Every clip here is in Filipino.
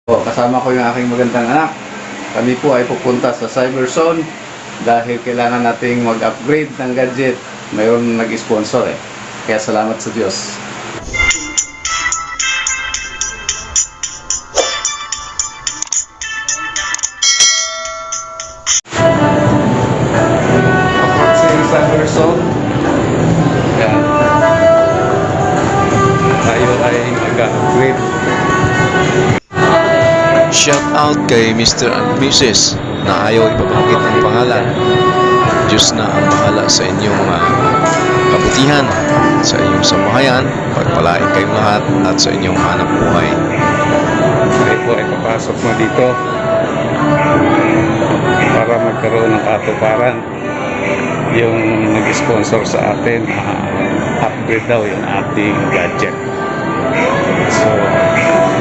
Kasama ko yung aking magandang anak. Kami po ay pupunta sa Cyberzone dahil kailangan nating mag-upgrade ng gadget. Mayroon nag-sponsor eh. Kaya salamat sa Diyos. Approaching Cyberzone. Yan. Tayo ay mag-upgrade. Shout out kay Mr. and Mrs. na ayaw ipabanggit ang pangalan. Diyos na ang bahala sa inyong kabutihan, sa inyong samahayan, pagpalain kayong lahat at sa inyong hanap buhay. Tayo po ay papasok na dito para magkaroon ng katuparan. Yung nag-sponsor sa atin, upgrade daw yung ating gadget. So,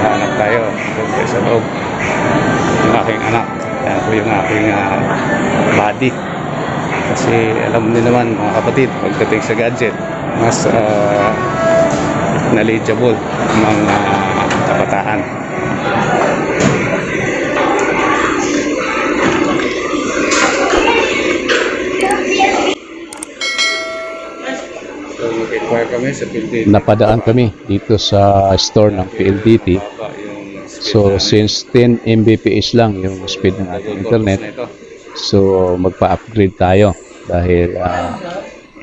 hanap tayo doon sa loob. Yung aking anak, yan po yung aking buddy. Kasi alam niyo naman mga kapatid, pagdating sa gadget, mas knowledgeable mga kabataan. So, mag-inquire kami sa PLDT. Napadaan kami dito sa store ng PLDT. So since 10 Mbps lang yung speed ng ating internet, so magpa-upgrade tayo dahil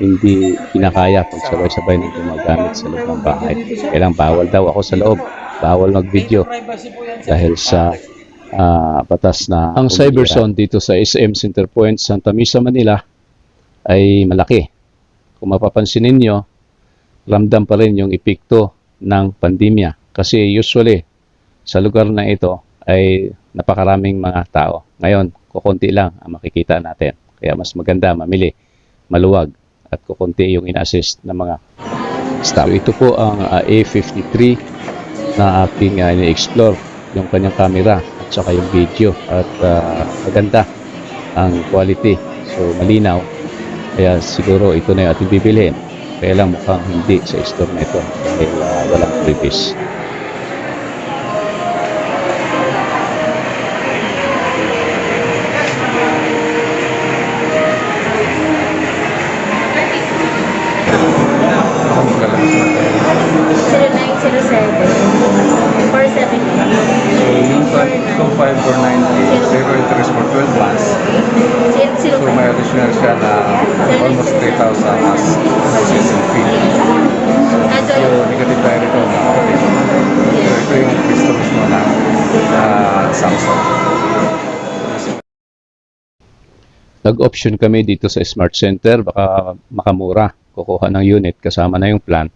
hindi kinakaya kung sabay-sabay nang gumagamit sa loob ng bahay. Kailang bawal daw ako sa loob, bawal mag-video dahil sa batas na ang Cyberzone dito sa SM Center Point, Santa Mesa, Manila ay malaki. Kung mapapansin ninyo, ramdam pa rin yung epekto ng pandemya kasi usually sa lugar na ito ay napakaraming mga tao. Ngayon, kukunti lang ang makikita natin. Kaya mas maganda mamili, maluwag at kukunti yung ina-assist ng mga staff. Ito po ang A53 na aking ini-explore, yung kanyang camera at saka yung video. At maganda ang quality. So malinaw. Kaya siguro ito na yung ating bibilhin. Kaya lang mukhang hindi sa store na ito dahil walang previous. Itong 5490, zero interest for 12 months. So may additional siya na almost 3,000 as processing fee. So negative tayo rito. So ito yung pisto mismo na Samsung. Nag-option kami dito sa Smart Center, baka makamura. Kukuha ng unit kasama na yung plan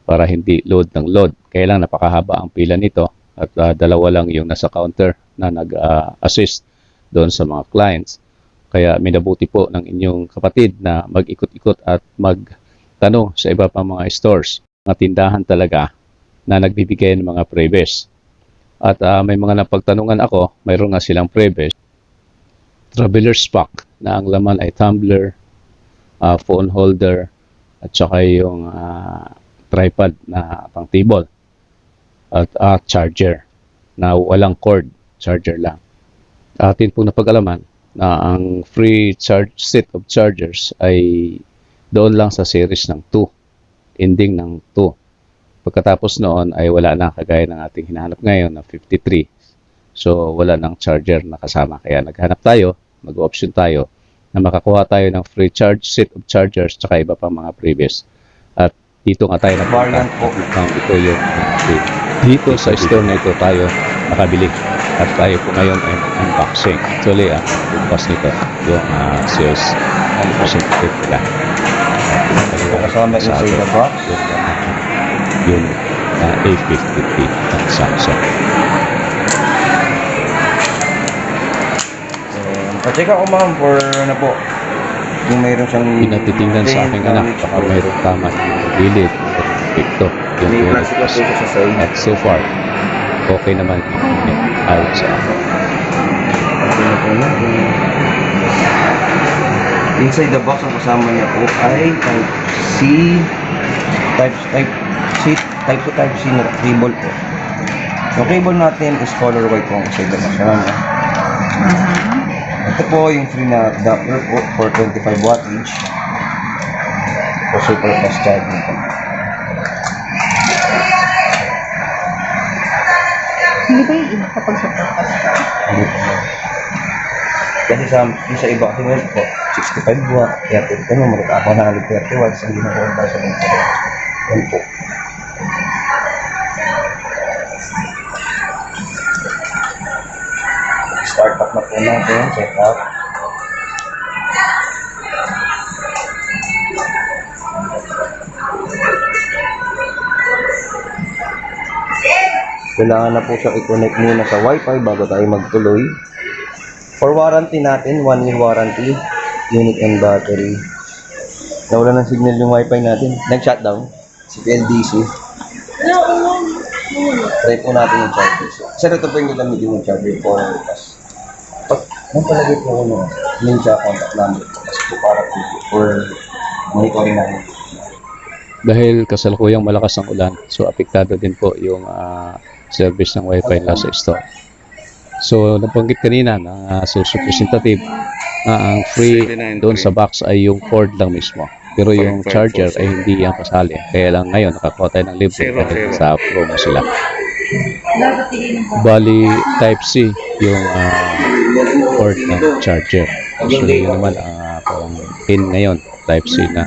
para hindi load ng load. Kaya lang napakahaba ang pila nito at dalawa lang yung nasa counter na nag-assist doon sa mga clients. Kaya minabuti po ng inyong kapatid na mag-ikot-ikot at magtanong sa iba pang mga stores, mga tindahan talaga na nagbibigay ng mga previous. At may mga napagtanungan ako, mayroon nga silang previous. Traveler's pack na ang laman ay tumbler, phone holder, at saka yung tripod na pang table at charger na walang cord, charger lang. Atin pong napag-alaman na ang free set of chargers ay doon lang sa series ng 2, ending ng 2. Pagkatapos noon ay wala na, kagaya ng ating hinahanap ngayon na 53. So wala nang charger na kasama, kaya naghanap tayo, mag-option tayo na makakuha tayo ng free set of chargers tsaka iba pang mga previous. At dito nga tayo na variant po. Ito yung dito sa store na ito tayo nakabili. At tayo po ngayon ay unboxing. Actually, bukas nito yung sales representative nila. Kasama sa box? Yung A53 ng Samsung. Pa-check ako ma'am for na po kung mayroon siyang Pinatitingnan sa aking anak baka mayroong tama yung gilid o epekto yung unit. At so far, okay naman yung unit ayon sa akin. Inside the box, ang kasama niya po ay Type C, Type C na cable po. Yung cable natin is color white po kasi international. Ito po yung free na adapter po for 25 wattage. For super fast charging po. Hindi ba yung iba kapag sa purpose? Kasi sa iba kasi meron po, 65 watt, 30, ano, ako na 30 watts, hindi na po ang basa ng sa yan po. Start up na po natin, check out. Kailangan na po siya i-connect muna sa Wi-Fi bago tayo magtuloy. For warranty natin, 1 year warranty, unit and battery. Nawala ng signal yung Wi-Fi natin. Nag-shutdown si PLDC. Try po natin yung charger. Sir, ito po yung gamitin yung charger for us. Pag palagay po ako link sa contact number po kasi po para po for monitoring namin. Dahil kasalukuyang malakas ang ulan, so apektado din po yung service ng Wi-Fi nila sa store. So, nabanggit kanina ng representative na ang free doon sa box ay yung cord lang mismo. Pero yung charger ay hindi yan kasali. Kaya lang ngayon, nakakuha tayo ng libre dahil sa promo sila. Bali, Type-C yung cord ng charger. So, yun naman parang pin ngayon, Type-C na.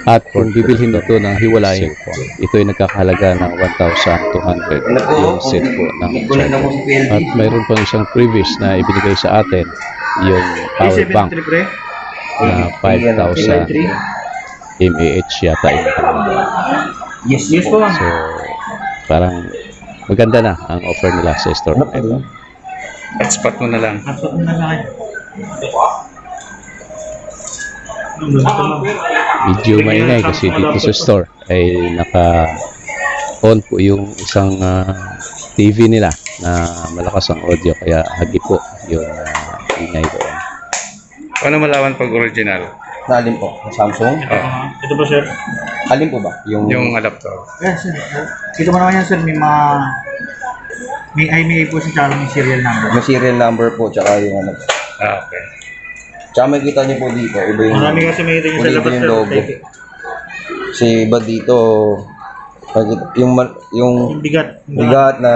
At kung bibilhin ito ng hiwalayan po, ito ay nagkakahalaga ng 1,200 yung set po ng charger. At mayroon pang isang previous na ibinigay sa atin, yung power bank na 5,000 mAh yata yung Yes po. So, parang maganda na ang offer nila sa store na ito. Hotspot mo na lang. Medyo maingay kasi dito sa store ay naka-on po yung isang TV nila na malakas ang audio kaya hagi po yung ingay doon. Paano malaman pag original? Alin po? Samsung? Ito ba, sir? Alin po ba? Yung adapter. Yes, sir. Ito mo naman yan, sir. May IMEI po siya, tsaka may serial number. Yung serial number po, tsaka yung ano. Okay. Tsaka may kita niyo po dito, iba yung... Marami kasi may rin sa Iba labas, yung sir. logo. Kasi iba dito, yung bigat na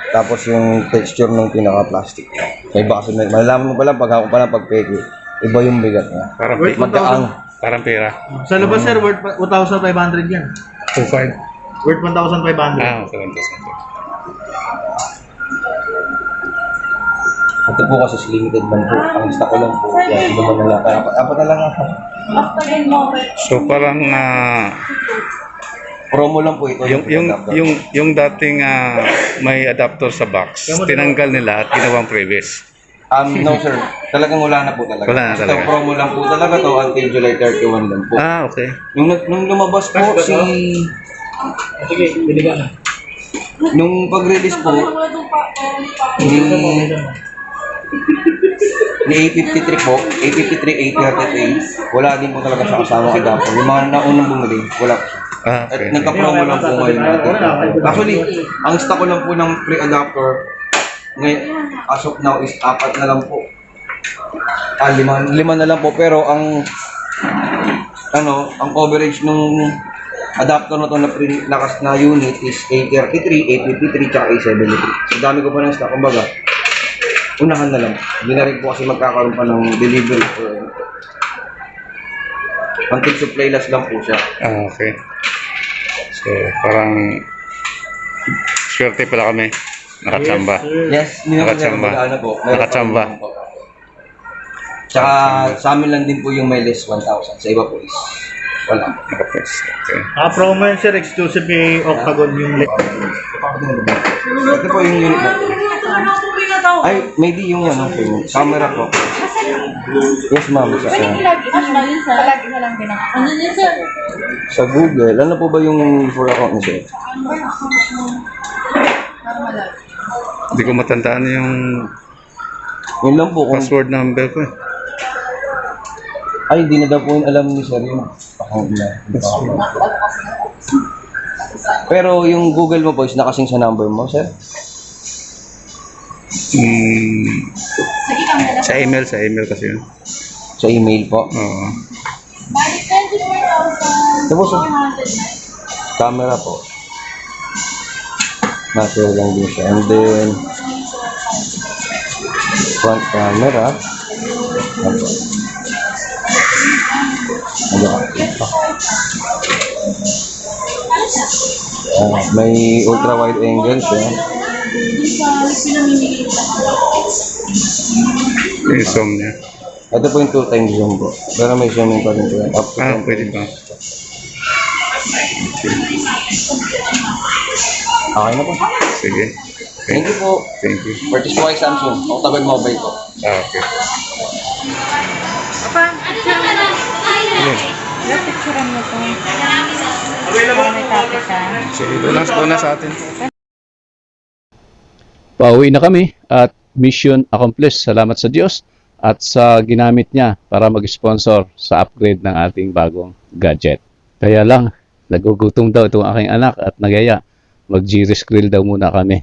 tapos yung texture ng pinaka-plastic. May iba kasi, malalaman mo pa lang pag ako pa lang pag peke, iba yung bigat niya. Parang, Wait, Magkaang. parang pera. Sa labas, sir, worth 1,500 yan. 2.5. Worth 1,500. Okay. Ito po kasi limited man po. Ang stock ko lang po. Yan, iba man na lang. Kaya apat na lang ako. So parang Promo lang po ito. yung dating may adapter sa box, tinanggal nila at ginawang previous. No sir, talagang wala na po talaga. Wala na Basta talaga. promo lang po talaga to until July 31 lang po. Okay. Nung lumabas po Sige, bili ka na. nung pag-release po ni A53 po, A53, A38, wala din po talaga sa kasamang adapter. Yung mga naunang bumili, wala po siya. At Okay. nagka-promo lang po ngayon natin. Actually, ang stock ko lang po ng pre-adapter ngayon, as of now is 4 na lang po. 5 na lang po, pero ang coverage nung adapter na to na unit is A33, A53, tsaka A73. So dami ko pa ng stock, kumbaga unahan na lang. Hindi na rin po kasi magkakaroon pa ng delivery until supply last lang po siya. Okay. So parang swerte pala kami. Nakatsamba. Yes, hindi naman Nakatsamba. ano po. meron pa Nakatsamba. rin po. Tsaka sa amin lang din po yung may less 1,000. Sa iba po is wala. Nakapress. Okay. Promo yan, sir. Exclusive kay Octagon yung Ito po yung unit po. Ay, maybe yung yung camera po. Yes, ma'am. Palagi na lang din ang ano niya, sir? Sa Google, ano po ba yung before account niya, sir? Hindi ko matandaan yung Yun lang po. Kung, password number ko. ay, hindi na daw po yung alam ni sir yung account niya. Pero yung Google mo po is nakasing sa number mo, sir? Sige, camera. Sa email kasi yun. Sa email po. Oo. Balik 24,400 Tapos, na. camera po. Nasa lang din siya. And then, front camera. Apo. May ultra wide angle siya. Yung sa pinamimigay sa Yung zoom niya. Ito po yung 2 times zoom po. Pero may zooming pa rin po yan. Up to 10 Pwede ba? Okay na po. Sige. Thank you po. Thank you. Purchase po kay Samsung. Ako tabag mobile po. Okay. Papa, picture mo na. Yung picture mo to. Available may topic ka. Sige, doon na sa atin. Pauwi na kami at mission accomplished. Salamat sa Diyos at sa ginamit niya para mag-sponsor sa upgrade ng ating bagong gadget. Kaya lang, nagugutom daw itong aking anak at nagaya. Mag-Gyrus grill daw muna kami.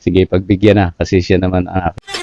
Sige, pagbigyan na kasi siya naman ang aking